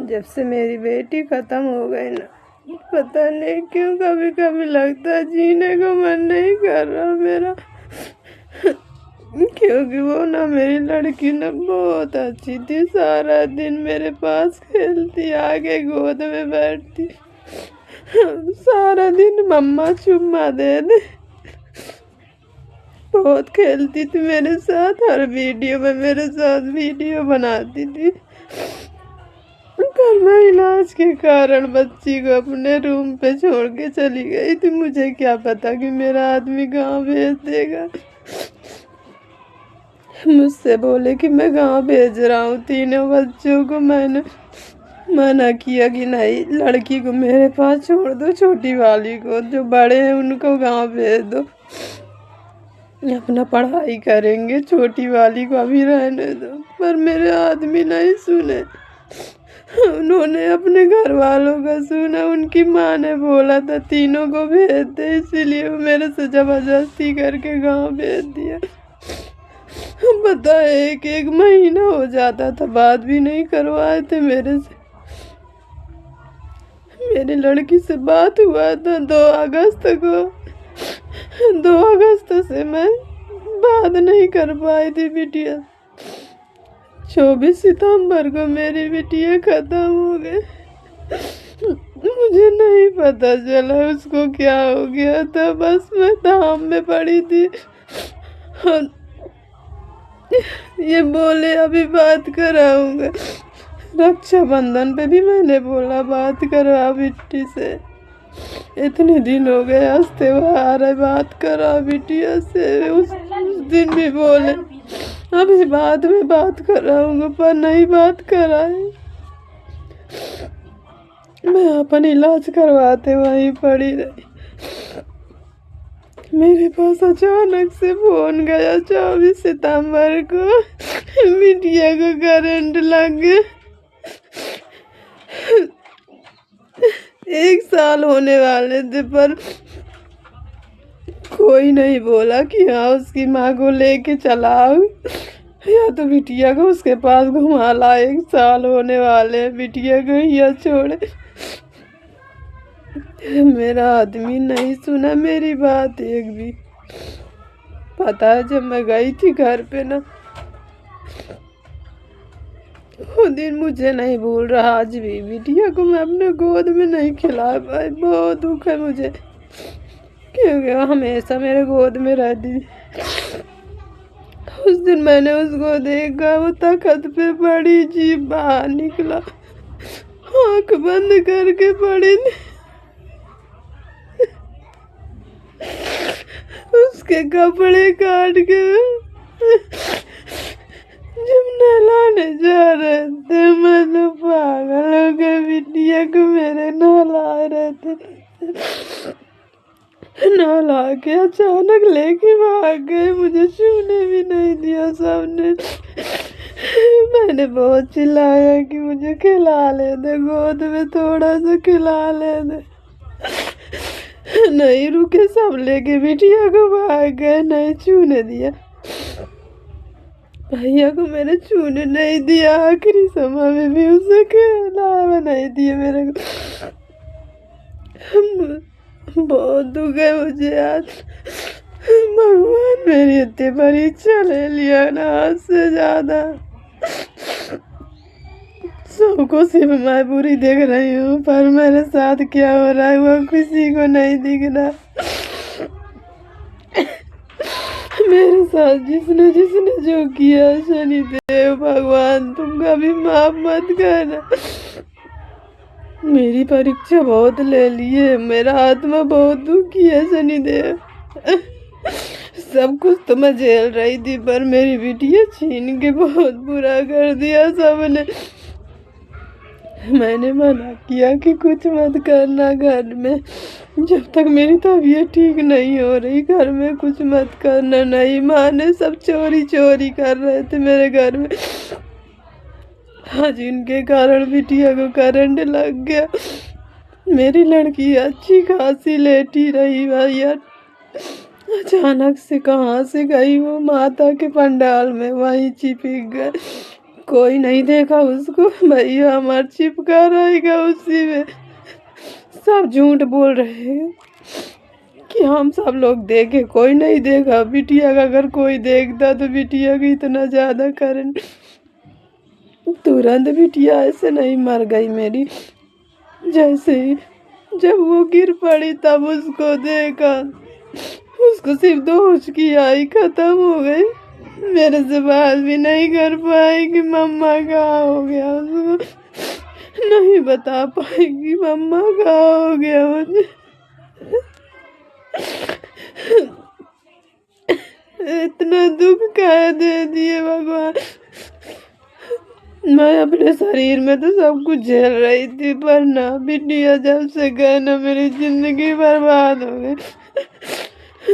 जब से मेरी बेटी खत्म हो गई ना, पता नहीं क्यों कभी कभी लगता है जीने को मन नहीं कर रहा मेरा। क्योंकि वो ना, मेरी लड़की ना बहुत अच्छी थी, सारा दिन मेरे पास खेलती, आगे गोद में बैठती, सारा दिन मम्मा चुम्मा दे दे, बहुत खेलती थी मेरे साथ, हर वीडियो में मेरे साथ वीडियो बनाती थी। पर मैं इलाज के कारण बच्ची को अपने रूम पे छोड़ के चली गई थी। मुझे क्या पता कि मेरा आदमी गांव भेज देगा। मुझसे बोले कि मैं गांव भेज रहा हूँ तीनों बच्चों को। मैंने मना किया कि नहीं, लड़की को मेरे पास छोड़ दो, छोटी वाली को, जो बड़े हैं उनको गांव भेज दो, अपना पढ़ाई करेंगे, छोटी वाली को अभी रहने दो। पर मेरे आदमी नहीं सुने, उन्होंने अपने घर वालों का सुना। उनकी माँ ने बोला था तीनों को भेज दे, इसीलिए वो मेरे से जबरदस्ती करके गांव भेज दिया। पता है, एक महीना हो जाता था, बात भी नहीं करवाए थे मेरे से। मेरी लड़की से बात हुआ था 2 अगस्त को। 2 अगस्त से मैं बात नहीं कर पाई थी बिटिया। 24 सितंबर को मेरी बिटिया खत्म हो गई। मुझे नहीं पता चला उसको क्या हो गया था, बस मैं धाम में पड़ी थी। ये बोले अभी बात कराऊंगा। रक्षाबंधन पे भी मैंने बोला बात करा बिट्टी से, इतने दिन हो गए, आज त्योहार है, बात करा बिटिया से। उस दिन भी बोले अभी बाद में बात कराऊंगा, पर नहीं बात कराए। मैं अपन इलाज करवाते वहीं पड़ी रही। मेरे पास अचानक से फोन गया 24 सितंबर को, बिटिया को करंट लग गया। 1 साल होने वाले थे, पर कोई नहीं बोला कि हाँ उसकी माँ को लेके चलाओ या तो बिटिया को उसके पास घुमा ला। 1 साल होने वाले, बिटिया को यहाँ छोड़े। मेरा आदमी नहीं सुना मेरी बात एक भी। पता है, जब मैं गई थी घर पे ना, वो दिन मुझे नहीं भूल रहा आज भी। बिटिया को मैं अपने गोद में नहीं खिला पाई, बहुत दुख है मुझे, क्योंकि वो हमेशा मेरे गोद में रहती थी। उस दिन मैंने उसको देखा, वो तख्त पे पड़ी, जीभ बाहर निकला, आँख बंद करके पड़ी थी। उसके कपड़े काट के जब नहलाने जा रहे थे, मैं तो पागल हो गई। बिटिया को मेरे नहला रहे थे, नहला के अचानक लेके भाग गए, मुझे छूने भी नहीं दिया सबने। मैंने बहुत चिल्लाया कि मुझे खिला ले दे, गोद में थोड़ा सा खिला ले दे। नहीं रुके, सब लेके बिटिया को भाग गए, नहीं छूने दिया। भैया को मैंने छूने नहीं दिया, आखिरी समय में भी उसे खिलावा नहीं दिया मेरे को। बहुत दुख है मुझे आज। भगवान मेरी इतनी परीक्षा ले लिया ना, आज से ज्यादा। सबको सिर्फ मैं बुरी देख रही हूँ, पर मेरे साथ क्या हो रहा है वो किसी को नहीं दिख रहा। मेरे साथ जिसने जिसने जो किया, शनिदेव भगवान तुम कभी माफ मत करना। मेरी परीक्षा बहुत ले ली है, मेरा आत्मा बहुत दुखी है शनिदेव। सब कुछ तो मैं झेल रही थी, पर मेरी बिटिया छीन के बहुत बुरा कर दिया सबने। मैंने मना किया कि कुछ मत करना घर में, जब तक मेरी तबीयत ठीक नहीं हो रही, घर में कुछ मत करना। नहीं माने, सब चोरी चोरी कर रहे थे मेरे घर में। आज इनके कारण बिटिया को करंट लग गया। मेरी लड़की अच्छी खासी लेटी रही भैया, अचानक से कहाँ से गई वो माता के पंडाल में, वहीं चिपक गए। कोई नहीं देखा उसको, भैया हमार चिपका रहेगा उसी में। सब झूठ बोल रहे हैं कि हम सब लोग देखे, कोई नहीं देखा। बिटिया का अगर कोई देखता तो बिटिया की इतना ज़्यादा करंट, तुरंत बिटिया ऐसे नहीं मर गई मेरी। जैसे ही जब वो गिर पड़ी तब उसको देखा, उसको सिर्फ 2 हुचकी आई, खत्म हो गई। मेरे से बात भी नहीं कर पाई कि मम्मा कहाँ हो गया, उसको नहीं बता पाएगी मम्मा कहाँ हो गया मुझे। इतना दुख काहे दे दिए भगवान। मैं अपने शरीर में तो सब कुछ झेल रही थी, पर ना, बिटिया जब से गए ना मेरी जिंदगी बर्बाद हो गई।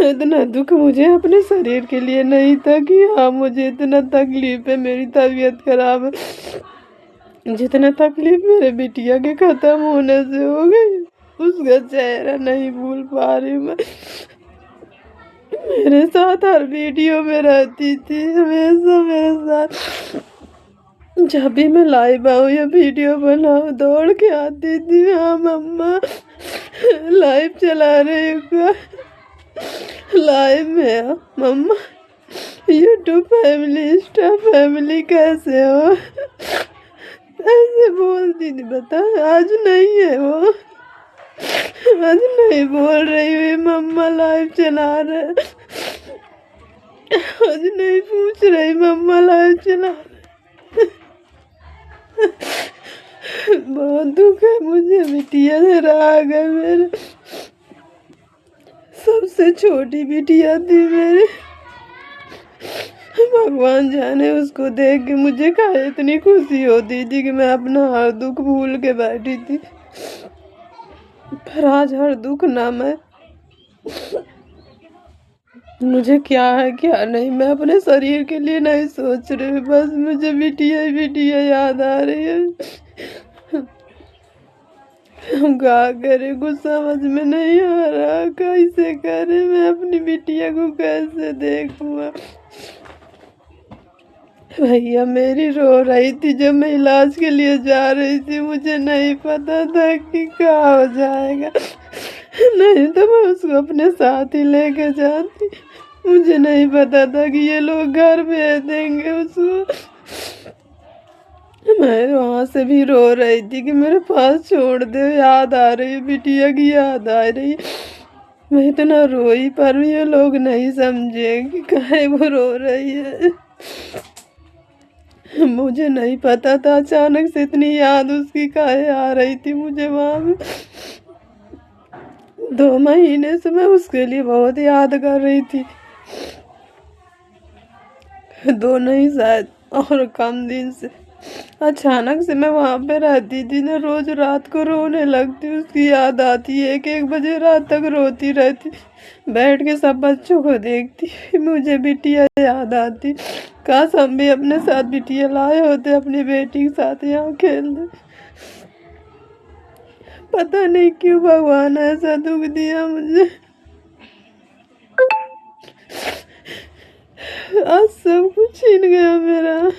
इतना दुख मुझे अपने शरीर के लिए नहीं था कि हाँ मुझे इतना तकलीफ है, मेरी तबीयत खराब है। जितना तकलीफ मेरे बिटिया के खत्म होने से हो गई, उसका चेहरा नहीं भूल पा रही मैं। मेरे साथ हर वीडियो में रहती थी, हमेशा मेरे साथ। जब भी मैं लाइव आऊँ या वीडियो बनाऊँ दौड़ के आती थी, हाँ मम्मा लाइव चला रही हूँ, लाइव में हो मम्मा, यूट्यूब फैमिली, इंस्टा फैमिली कैसे हो, ऐसे बोलती थी। बता आज नहीं है वो, आज नहीं बोल रही हुई मम्मा लाइव चला रहे, आज नहीं पूछ रही मम्मा लाइव चला रहे। बहुत दुख है मुझे, बिटिया से रहा गया। मेरे सबसे छोटी बिटिया थी मेरी, भगवान जाने उसको देख के मुझे काहे इतनी खुशी होती थी कि मैं अपना हर दुख भूल के बैठी थी। पर आज हर दुख ना, मुझे क्या है क्या नहीं, मैं अपने शरीर के लिए नहीं सोच रही, बस मुझे बिटिया ही बिटिया याद आ रही है। हम क्या करें, कुछ समझ में नहीं आ रहा, कैसे करे, मैं अपनी बिटिया को कैसे देखूँ। भैया मेरी रो रही थी जब मैं इलाज के लिए जा रही थी, मुझे नहीं पता था कि क्या हो जाएगा, नहीं तो मैं उसको अपने साथ ही लेके जाती। मुझे नहीं पता था कि ये लोग घर भेज देंगे उसको। मैं वहाँ से भी रो रही थी कि मेरे पास छोड़ दे, याद आ रही है, बिटिया की याद आ रही है। मैं इतना रोई, पर ये लोग नहीं समझे कि काहे वो रो रही है। मुझे नहीं पता था, अचानक से इतनी याद उसकी काहे आ रही थी मुझे। वहाँ में 2 महीने से मैं उसके लिए बहुत याद कर रही थी, 2 नहीं शायद और कम दिन से। अचानक से मैं वहाँ पे रहती थी ना, रोज रात को रोने लगती, उसकी याद आती, 1-1 बजे रात तक रोती रहती, बैठ के सब बच्चों को देखती, मुझे बिटिया याद आती। काश हम भी अपने साथ बिटिया लाए होते, अपनी बेटी के साथ यहाँ खेलते। पता नहीं क्यों भगवान ऐसा दुख दिया मुझे। आज सब कुछ छीन गया मेरा,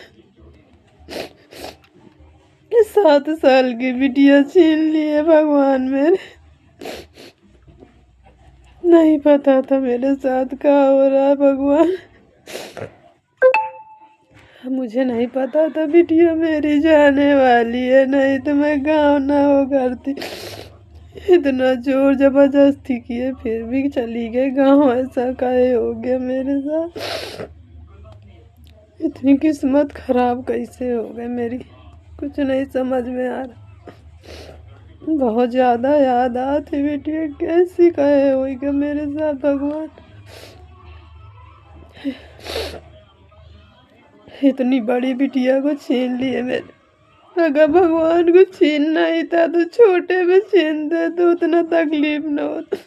7 साल की बिटिया छीन लिए भगवान मेरे। नहीं पता था मेरे साथ क्या हो रहा है भगवान, मुझे नहीं पता था बिटिया मेरी जाने वाली है, नहीं तो मैं गाँव ना हो करती। इतना जोर जबरदस्ती किए फिर भी चली गई गाँव, ऐसा काहे हो गया मेरे साथ। इतनी किस्मत खराब कैसे हो गई मेरी, कुछ नहीं समझ में आ रहा। बहुत ज़्यादा याद आती बिटिया, कैसी काहे होगा मेरे साथ भगवान। इतनी बड़ी बिटिया को छीन लिए मेरे। अगर भगवान को छीनना ही था तो छोटे में छीन दे तो उतना तकलीफ न होता।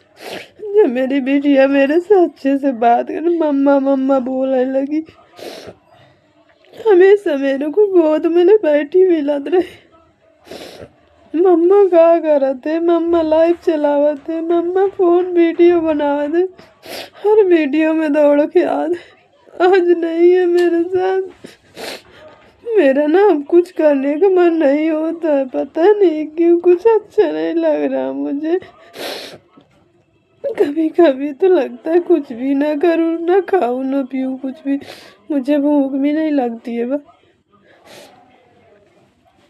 जब मेरी बिटिया मेरे से अच्छे से बात कर, मम्मा मम्मा बोलने लगी, हमेशा मेरे को गोद में बैठी मिलत रही। मम्मा क्या करते, मम्मा लाइव चलावते, मम्मा फोन वीडियो बनावते, हर वीडियो में दौड़ के आज नहीं है मेरे साथ। मेरा ना अब कुछ करने का मन नहीं होता है, पता नहीं क्यों, कुछ अच्छा नहीं लग रहा मुझे। कभी कभी तो लगता है कुछ भी ना करूं, ना खाऊं ना पीऊं कुछ भी, मुझे भूख भी नहीं लगती है। बस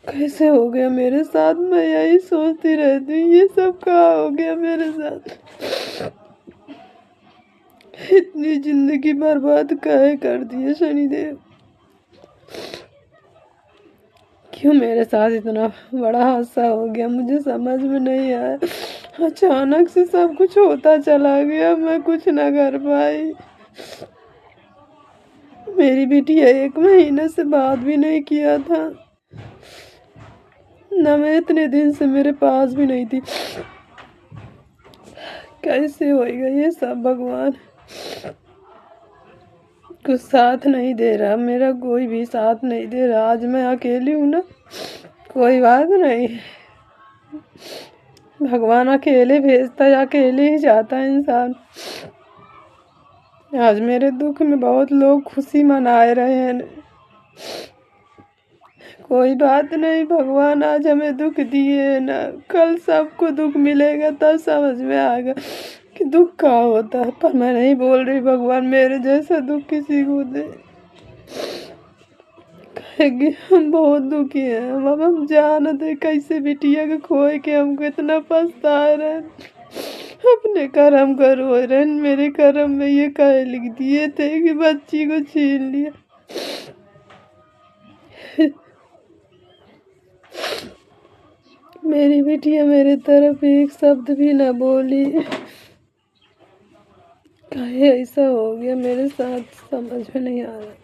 कैसे हो गया मेरे साथ, मैं यही सोचती रहती हूँ ये सब कहाँ हो गया मेरे साथ। इतनी जिंदगी बर्बाद काहे कर दी है शनिदेव, क्यों मेरे साथ इतना बड़ा हादसा हो गया, मुझे समझ में नहीं आया। अचानक से सब कुछ होता चला गया, मैं कुछ ना कर पाई। मेरी बिटिया 1 महीने से बात भी नहीं किया था, ना मैं इतने दिन से मेरे पास भी नहीं थी। कैसे होएगा ये सब, भगवान कुछ साथ नहीं दे रहा, मेरा कोई भी साथ नहीं दे रहा। आज मैं अकेली हूँ ना, कोई बात नहीं, भगवान अकेले भेजता है, अकेले ही जाता है इंसान। आज मेरे दुख में बहुत लोग खुशी मना रहे हैं। कोई बात नहीं, भगवान आज हमें दुख दिए है ना, कल सबको दुख मिलेगा, तब समझ में आएगा कि दुख क्या होता है। पर मैं नहीं बोल रही भगवान मेरे जैसा दुख किसी को दे, कहेंगे हम बहुत दुखी हैं। हम जानते कैसे बिटिया के खोए के हमको इतना पछता रहे, अपने कर्म करो रहे, मेरे कर्म में ये कहे लिख दिए थे कि बच्ची को छीन लिया। मेरी बिटिया मेरे तरफ एक शब्द भी ना बोली, काहे ऐसा हो गया मेरे साथ, समझ में नहीं आ रहा।